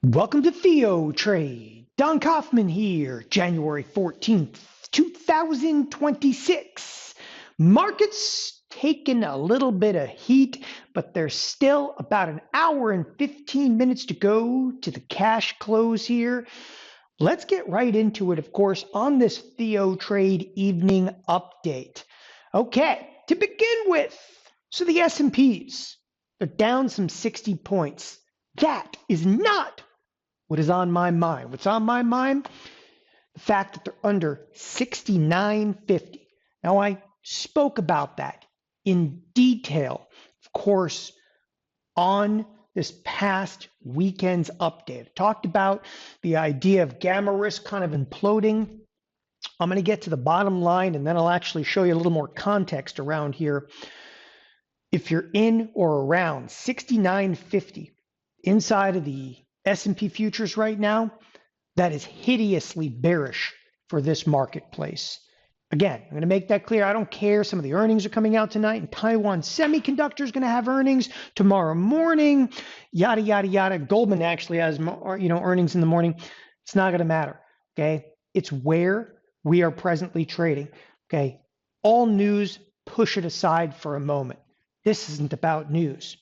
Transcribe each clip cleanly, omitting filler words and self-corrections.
Welcome to TheoTRADE. Don Kaufman here, January 14th, 2026. Markets taking a little bit of heat, but there's still about an hour and 15 minutes to go to the cash close here. Let's get right into it, of course, on this TheoTRADE evening update. Okay, to begin with, so the S&Ps, they're down some 60 points. That is not what is on my mind. What's on my mind? The fact that they're under 69.50. Now, I spoke about that in detail, of course, on this past weekend's update. I talked about the idea of gamma risk kind of imploding. I'm going to get to the bottom line, and then I'll actually show you a little more context around here. If you're in or around 69.50 inside of the S&P futures right now, that is hideously bearish for this marketplace. Again, I'm going to make that clear. I don't care. Some of the earnings are coming out tonight, and Taiwan Semiconductor is going to have earnings tomorrow morning. Yada yada yada. Goldman actually has earnings in the morning. It's not going to matter. Okay, it's where we are presently trading. Okay, all news, push it aside for a moment. This isn't about news.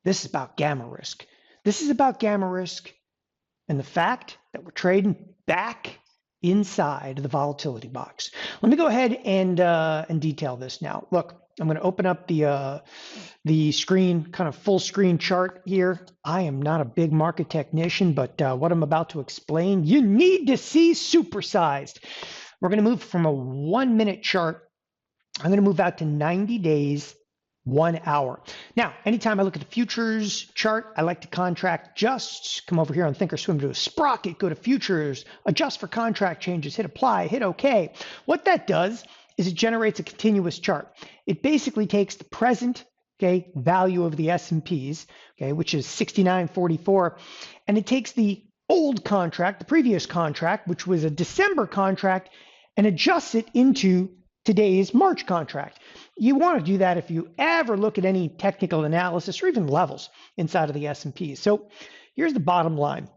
This is about gamma risk. This is about gamma risk and the fact that we're trading back inside the volatility box. Let me go ahead and detail this now. Look, I'm going to open up the screen, kind of full screen chart here. I am not a big market technician, but what I'm about to explain, you need to see supersized. We're going to move from a 1 minute chart. I'm going to move out to 90 days. 1 hour. Now, anytime I look at the futures chart, I like to contract just come over here on Thinkorswim, do a sprocket, go to futures, adjust for contract changes, hit apply, hit OK. What that does is it generates a continuous chart. It basically takes the present value of the S&Ps, which is 69.44, and it takes the old contract, the previous contract, which was a December contract, and adjusts it into today's March contract. You want to do that if you ever look at any technical analysis or even levels inside of the S&P. So here's the bottom line.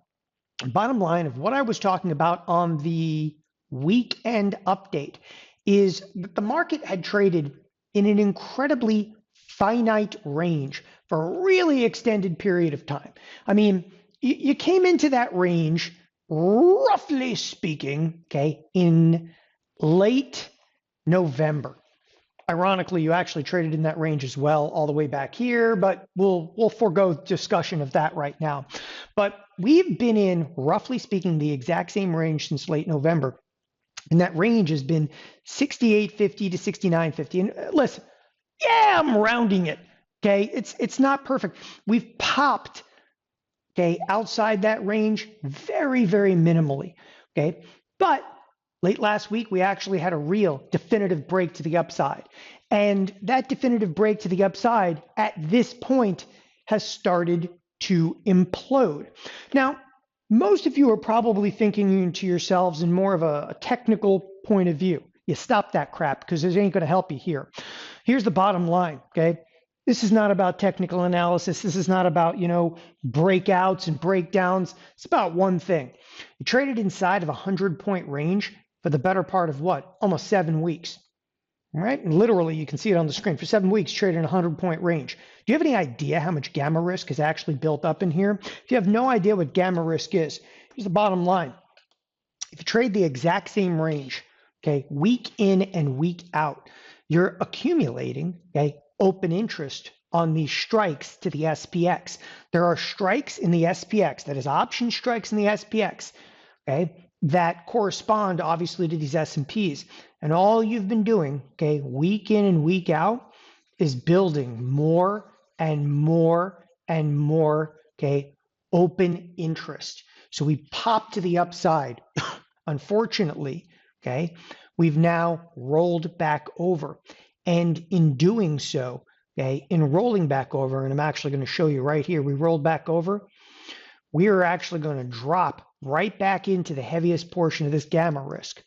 The bottom line of what I was talking about on the weekend update is that the market had traded in an incredibly finite range for a really extended period of time. I mean, you came into that range, roughly speaking, in late November. Ironically, you actually traded in that range as well all the way back here, but we'll forego discussion of that right now. But we've been in, roughly speaking, the exact same range since late November. And that range has been 68.50 to 69.50. And listen, yeah, I'm rounding it. It's not perfect. We've popped outside that range very, very minimally. But late last week, we actually had a real definitive break to the upside. And that definitive break to the upside at this point has started to implode. Now, most of you are probably thinking to yourselves in more of a technical point of view. You stop that crap because it ain't going to help you here. Here's the bottom line, This is not about technical analysis. This is not about, breakouts and breakdowns. It's about one thing. You traded inside of a 100-point range for the better part of what? Almost 7 weeks. All right? And literally, you can see it on the screen. For 7 weeks, traded in a 100-point range. Do you have any idea how much gamma risk is actually built up in here? If you have no idea what gamma risk is, here's the bottom line. If you trade the exact same range, week in and week out, you're accumulating, open interest on these strikes to the SPX. There are strikes in the SPX, that is option strikes in the SPX, that correspond obviously to these S&Ps. And all you've been doing, week in and week out, is building more and more and more, open interest. So we pop to the upside. Unfortunately, we've now rolled back over. And in doing so, in rolling back over, and I'm actually going to show you right here, we rolled back over, we are actually going to drop right back into the heaviest portion of this gamma risk,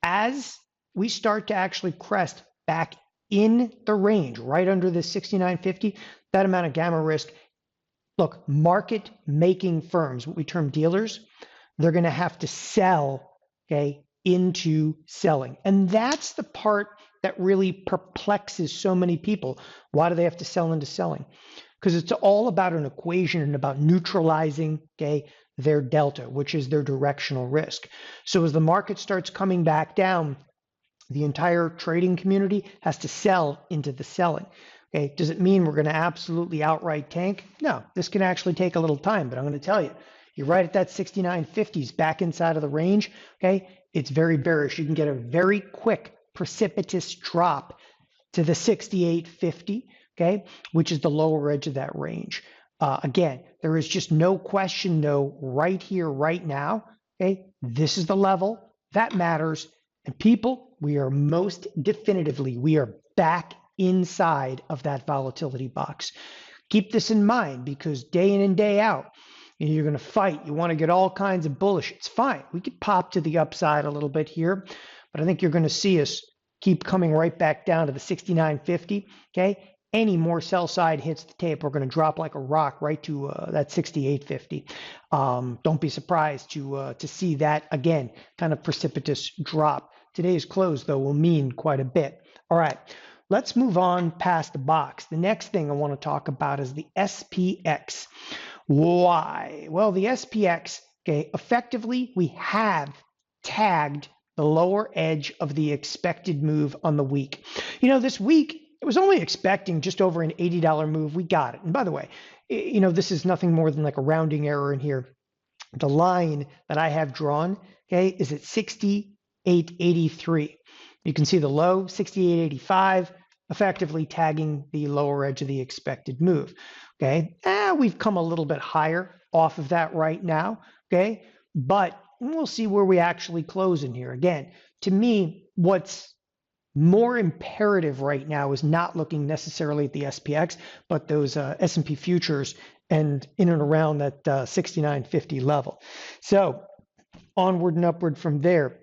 as we start to actually crest back in the range, right under the 69.50, that amount of gamma risk Look, market making firms, what we term dealers, they're going to have to sell, okay, into selling. And that's the part that really perplexes so many people. Why do they have to sell into selling? Because it's all about an equation and about neutralizing, okay, their delta, which is their directional risk. So as the market starts coming back down, the entire trading community has to sell into the selling. Okay, does it mean we're going to absolutely outright tank? No, this can actually take a little time, but I'm going to tell you, you're right at that 69.50s back inside of the range. Okay, it's very bearish. You can get a very quick precipitous drop to the 68.50, okay, which is the lower edge of that range. Again, there is just no question, though, right here, right now, okay, this is the level that matters. And people, we are most definitively, we are back inside of that volatility box. Keep this in mind, because day in and day out, you're going to fight. You want to get all kinds of bullish. It's fine. We could pop to the upside a little bit here, but I think you're going to see us keep coming right back down to the 69.50. Okay. Any more sell side hits the tape, we're going to drop like a rock right to that 68.50. Don't be surprised to see that again, kind of precipitous drop. Today's close, though, will mean quite a bit. All right, let's move on past the box. The next thing I want to talk about is the SPX. Why? Well, the SPX, okay, effectively, we have tagged the lower edge of the expected move on the week. You know, this week, it was only expecting just over an $80 move. We got it. And by the way, you know, this is nothing more than like a rounding error in here. The line that I have drawn, okay, is at 68.83. You can see the low, 68.85, effectively tagging the lower edge of the expected move. Okay, we've come a little bit higher off of that right now. Okay, but we'll see where we actually close in here. Again, to me, what's more imperative right now is not looking necessarily at the SPX, but those S&P futures and in and around that 69.50 level. So onward and upward from there.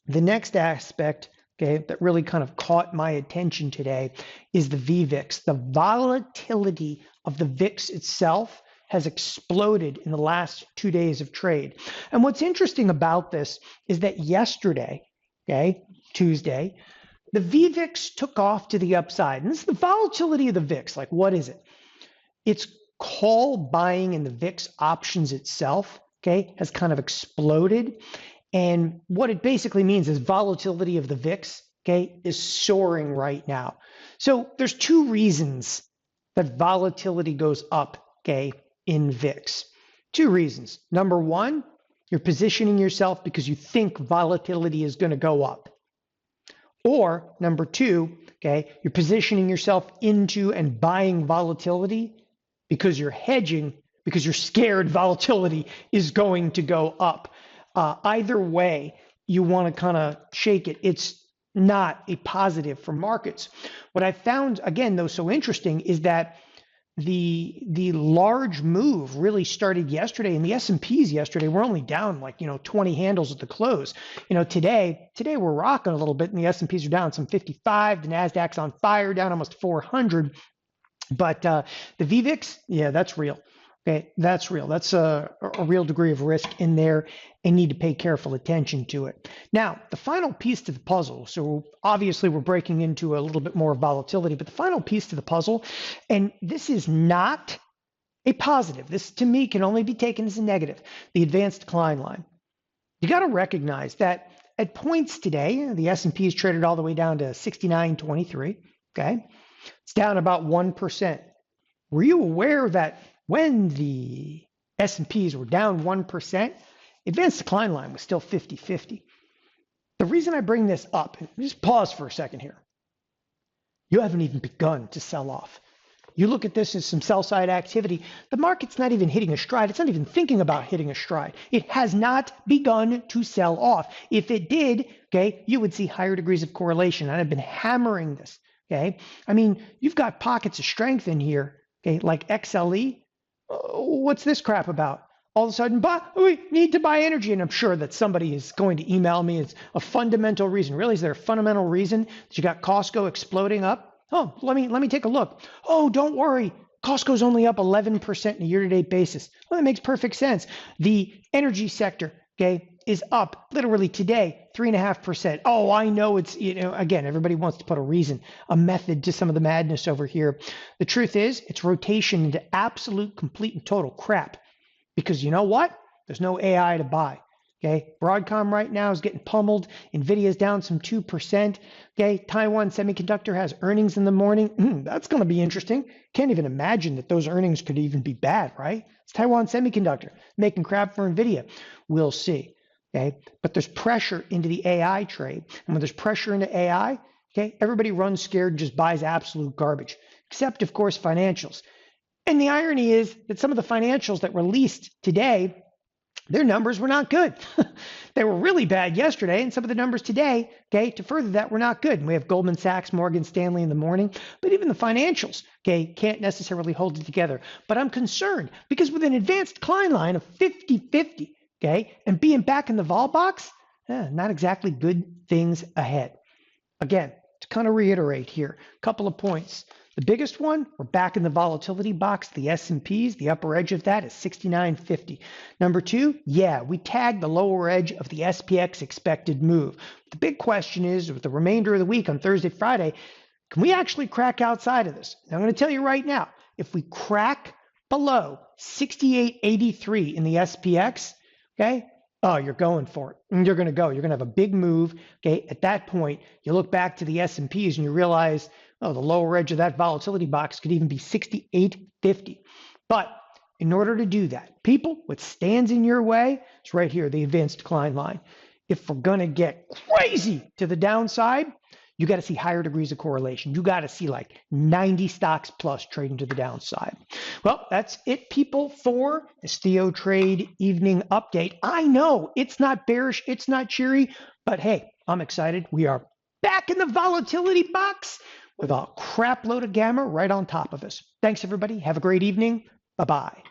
The next aspect, okay, that really kind of caught my attention today is the VVIX. The volatility of the VIX itself has exploded in the last 2 days of trade. And what's interesting about this is that yesterday, okay, Tuesday, the VVIX took off to the upside. And this is the volatility of the VIX. Like, what is it? It's call buying in the VIX options itself, okay, has kind of exploded. And what it basically means is volatility of the VIX, okay, is soaring right now. So there's two reasons that volatility goes up, okay, in VIX. Two reasons. Number one, you're positioning yourself because you think volatility is going to go up. Or number two, okay, you're positioning yourself into and buying volatility because you're hedging, because you're scared volatility is going to go up. Either way, you want to kind of shake it. It's not a positive for markets. What I found, again, though, so interesting is that the large move really started yesterday, and the S&Ps yesterday were only down like 20 handles at the close. Today we're rocking a little bit, and the S&Ps are down some 55. The Nasdaq's on fire, down almost 400. But the VVIX, yeah, that's real. Okay, that's real. That's a real degree of risk in there, and need to pay careful attention to it. Now, the final piece to the puzzle, so obviously we're breaking into a little bit more volatility, but the final piece to the puzzle, and this is not a positive. This, to me, can only be taken as a negative, the advanced decline line. You got to recognize that at points today, the S&P is traded all the way down to 69.23, okay? It's down about 1%. Were you aware that when the S&Ps were down 1%, advanced decline line was still 50-50. The reason I bring this up, just pause for a second here. You haven't even begun to sell off. You look at this as some sell side activity. The market's not even hitting a stride. It's not even thinking about hitting a stride. It has not begun to sell off. If it did, okay, you would see higher degrees of correlation. And I've been hammering this, okay? I mean, you've got pockets of strength in here, okay, like XLE. What's this crap about? All of a sudden, we need to buy energy. And I'm sure that somebody is going to email me. It's a fundamental reason. Really, is there a fundamental reason that you got Costco exploding up? Oh, let me take a look. Oh, don't worry. Costco's only up 11% on a year-to-date basis. Well, that makes perfect sense. The energy sector, okay, is up literally today 3.5%. Oh, I know it's, again, everybody wants to put a method to some of the madness over here. The truth is, it's rotation into absolute, complete, and total crap. Because you know what? There's no AI to buy. Okay, Broadcom right now is getting pummeled. Nvidia's down some 2%. Okay, Taiwan Semiconductor has earnings in the morning. That's going to be interesting. Can't even imagine that those earnings could even be bad, right? It's Taiwan Semiconductor making crap for Nvidia. We'll see. Okay, but there's pressure into the AI trade, and when there's pressure into AI, okay, everybody runs scared and just buys absolute garbage, except of course financials. And the irony is that some of the financials that released today, their numbers were not good. They were really bad yesterday, and some of the numbers today, okay, to further that, were not good. And we have Goldman Sachs, Morgan Stanley in the morning, but even the financials, okay, can't necessarily hold it together. But I'm concerned because with an advanced decline line of 50-50, okay, and being back in the vol box, not exactly good things ahead. Again, to kind of reiterate here, a couple of points. The biggest one, we're back in the volatility box. The S&Ps, the upper edge of that is 69.50. Number two, yeah, we tagged the lower edge of the SPX expected move. The big question is, with the remainder of the week on Thursday, Friday, can we actually crack outside of this? Now, I'm going to tell you right now, if we crack below 68.83 in the SPX, okay, oh, you're going for it. And you're going to go. You're going to have a big move. Okay, at that point, you look back to the S&Ps and you realize, oh, the lower edge of that volatility box could even be 68.50. But in order to do that, people, what stands in your way is right here, the advanced decline line. If we're going to get crazy to the downside, you got to see higher degrees of correlation. You got to see like 90 stocks plus trading to the downside. Well, that's it, people, for this TheoTRADE evening update. I know it's not bearish, it's not cheery, but hey, I'm excited. We are back in the volatility box with a crap load of gamma right on top of us. Thanks, everybody. Have a great evening. Bye-bye.